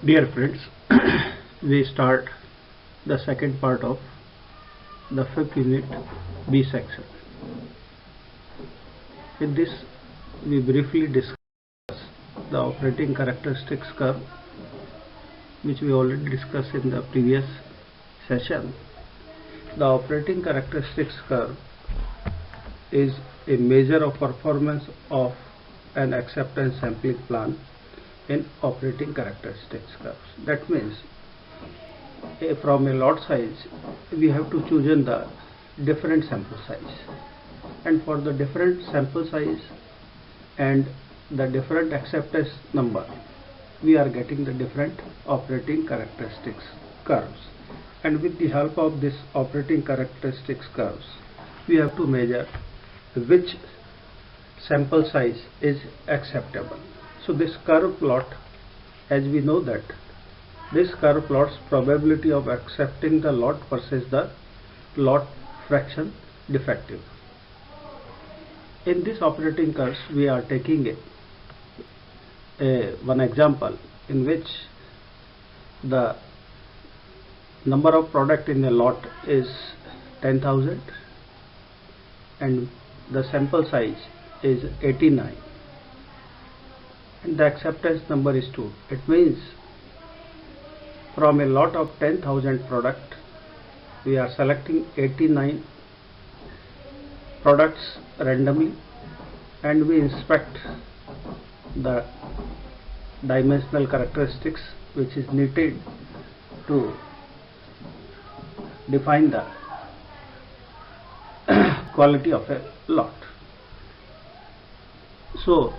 Dear friends, we start the second part of the fifth unit, B section. In this, we briefly discuss the operating characteristics curve, which we already discussed in the previous session. The operating characteristics curve is a measure of performance of an acceptance sampling plan in operating characteristics curves. That means from a lot size we have to choose in the different sample size, and for the different sample size and the different acceptance number we are getting the different operating characteristics curves, and with the help of this operating characteristics curves we have to measure which sample size is acceptable. So this curve plot, as we know that this curve plots probability of accepting the lot versus the lot fraction defective. In this operating curves we are taking one example in which the number of product in a lot is 10,000 and the sample size is 89 and the acceptance number is 2. It means from a lot of 10,000 product we are selecting 89 products randomly, and we inspect the dimensional characteristics which is needed to define the quality of a lot. So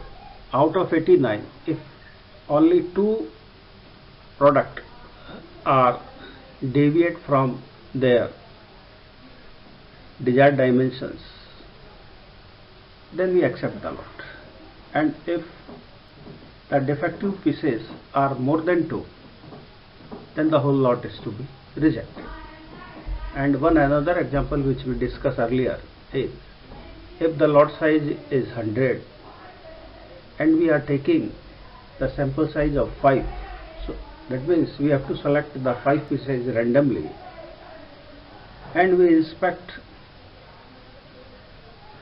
out of 89, if only 2 product are deviate from their desired dimensions, then we accept the lot, and if the defective pieces are more than 2, then the whole lot is to be rejected. And one another example which we discussed earlier is if the lot size is 100 and we are taking the sample size of 5, so that means we have to select the 5 pieces randomly and we inspect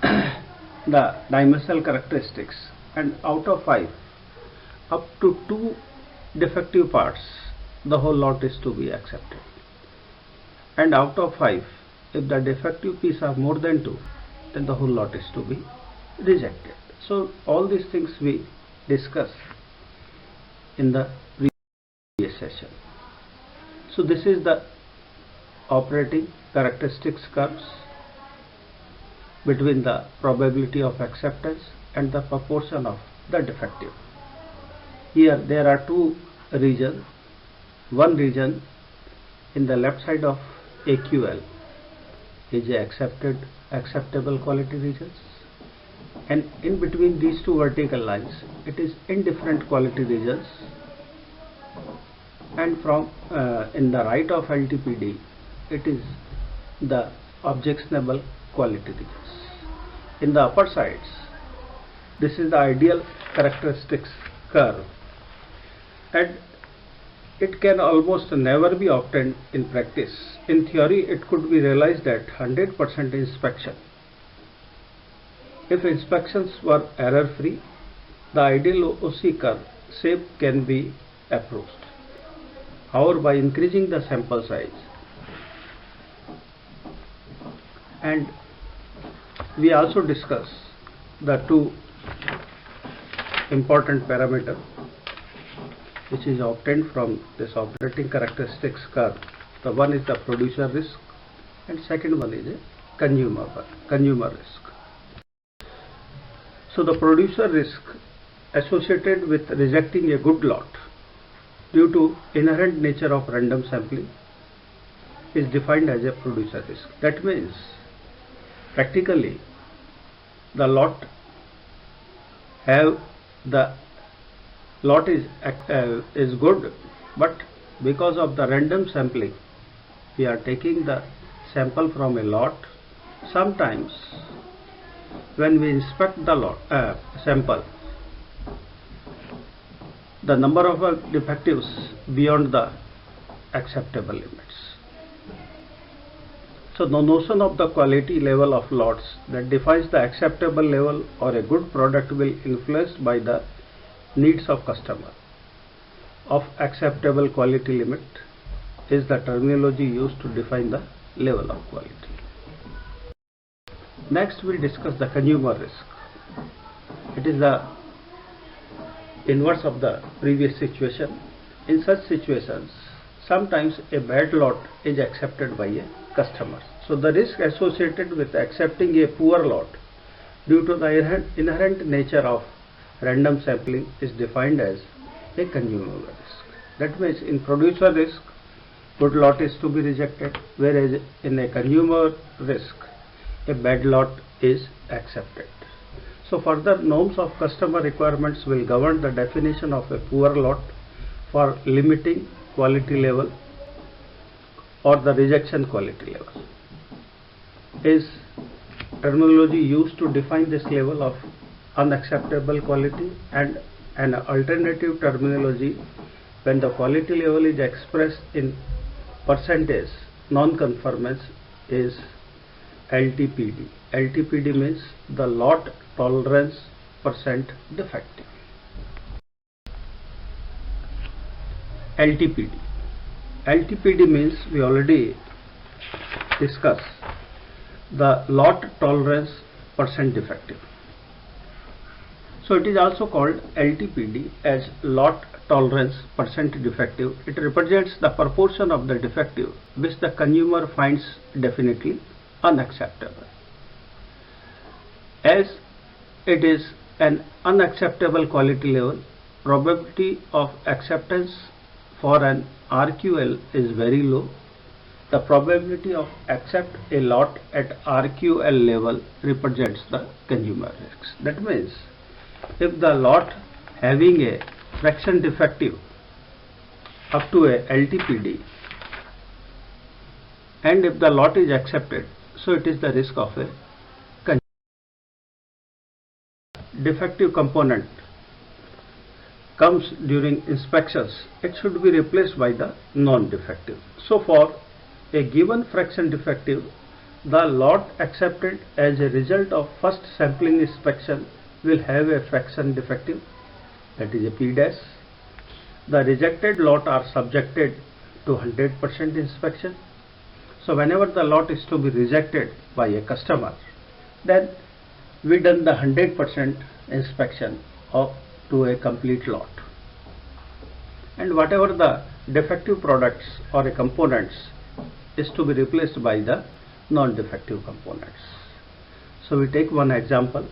the dimensional characteristics, and out of 5 up to 2 defective parts the whole lot is to be accepted, and out of 5 if the defective piece are more than 2 then the whole lot is to be rejected. So all these things we discuss in the previous session. So this is the operating characteristics curves between the probability of acceptance and the proportion of the defective. Here there are 2 regions. One region in the left side of AQL is acceptable quality regions, and in between these 2 vertical lines it is indifferent quality regions, and from in the right of LTPD it is the objectionable quality regions. In the upper sides this is the ideal characteristics curve, and it can almost never be obtained in practice. In theory it could be realized at 100% inspection. If inspections were error free, the ideal OC curve shape can be approached. However, by increasing the sample size, and we also discuss the 2 important parameters which is obtained from this operating characteristics curve. The one is the producer risk and second one is a consumer risk. So the producer risk associated with rejecting a good lot due to inherent nature of random sampling is defined as a producer risk. That means practically the lot is good, but because of the random sampling we are taking the sample from a lot. Sometimes when we inspect the lot sample, the number of defectives beyond the acceptable limits. So the notion of the quality level of lots that defines the acceptable level or a good product will influenced by the needs of customer of acceptable quality limit is the terminology used to define the level of quality. Next we discuss the consumer risk. It is the inverse of the previous situation. In such situations, sometimes a bad lot is accepted by a customer. So the risk associated with accepting a poor lot due to the inherent nature of random sampling is defined as a consumer risk. That means in producer risk, good lot is to be rejected, whereas in a consumer risk, a bad lot is accepted. So further norms of customer requirements will govern the definition of a poor lot for limiting quality level or the rejection quality level. Is terminology used to define this level of unacceptable quality, and an alternative terminology when the quality level is expressed in percentage non-conformance is LTPD. LTPD means the lot tolerance percent defective. LTPD. LTPD means we already discussed the lot tolerance percent defective. So it is also called LTPD as lot tolerance percent defective. It represents the proportion of the defective which the consumer finds definitely unacceptable. As it is an unacceptable quality level, probability of acceptance for an RQL is very low. The probability of accept a lot at RQL level represents the consumer risks. That means if the lot having a fraction defective up to a LTPD and if the lot is accepted, so it is the risk of a defective component comes during inspections, it should be replaced by the non-defective. So for a given fraction defective, the lot accepted as a result of first sampling inspection will have a fraction defective, that is a P dash. The rejected lot are subjected to 100% inspection. So whenever the lot is to be rejected by a customer, then we done the 100% inspection of to a complete lot, and whatever the defective products or a components is to be replaced by the non-defective components. So we take one example.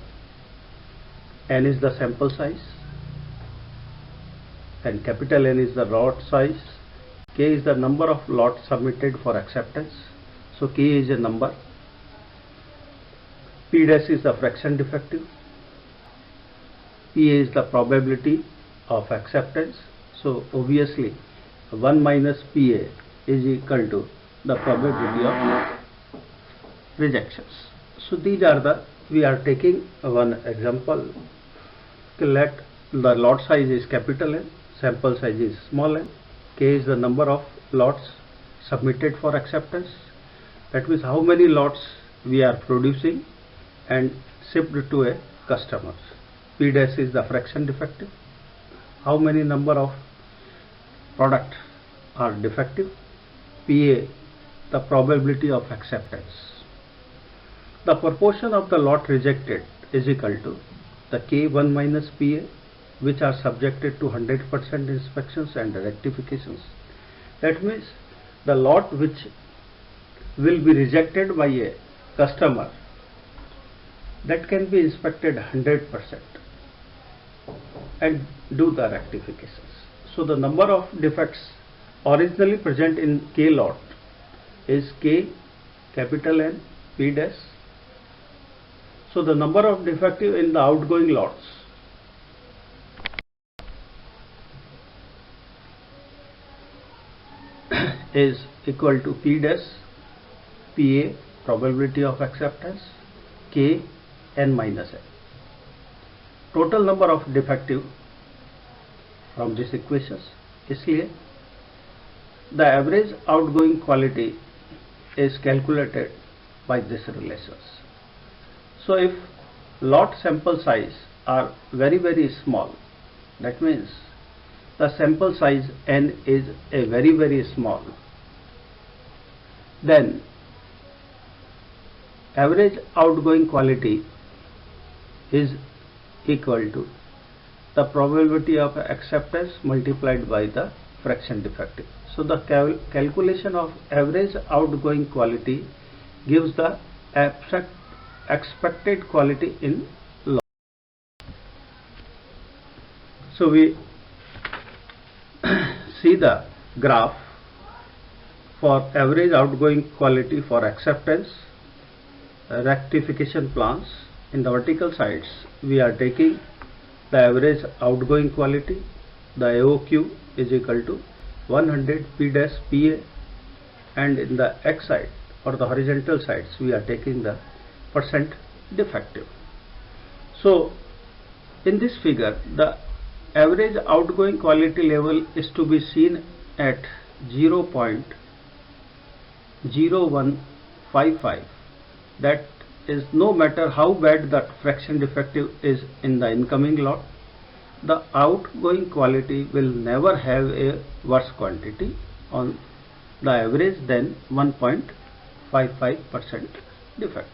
N is the sample size and capital N is the lot size. K is the number of lots submitted for acceptance. So K is a number. P dash is the fraction defective. PA is the probability of acceptance. So obviously 1 minus PA is equal to the probability of rejections. So these are the, we are taking one example. Let the lot size is capital N, sample size is small n, K is the number of lots submitted for acceptance. That means how many lots we are producing and shipped to a customer. P dash is the fraction defective. How many number of product are defective. PA, the probability of acceptance. The proportion of the lot rejected is equal to the K1 minus PA, which are subjected to 100% inspections and rectifications. That means the lot which will be rejected by a customer, that can be inspected 100% and do the rectifications. So the number of defects originally present in K lot is K capital N P dash. So the number of defective in the outgoing lots is equal to P dash PA, probability of acceptance, K N minus N. Total number of defective from these equations. इसलिए the average outgoing quality is calculated by this relations. So if lot sample size are very small, that means the sample size n is a very small, then average outgoing quality is equal to the probability of acceptance multiplied by the fraction defective. So the calculation of average outgoing quality gives the expected quality in lot. So we see the graph for average outgoing quality for acceptance rectification plans. In the vertical sides we are taking the average outgoing quality, the AOQ is equal to 100 P dash PA, and in the X side or the horizontal sides we are taking the percent defective. So in this figure the average outgoing quality level is to be seen at 0.0155. That is, no matter how bad the fraction defective is in the incoming lot, the outgoing quality will never have a worse quantity on the average than 1.55% defect.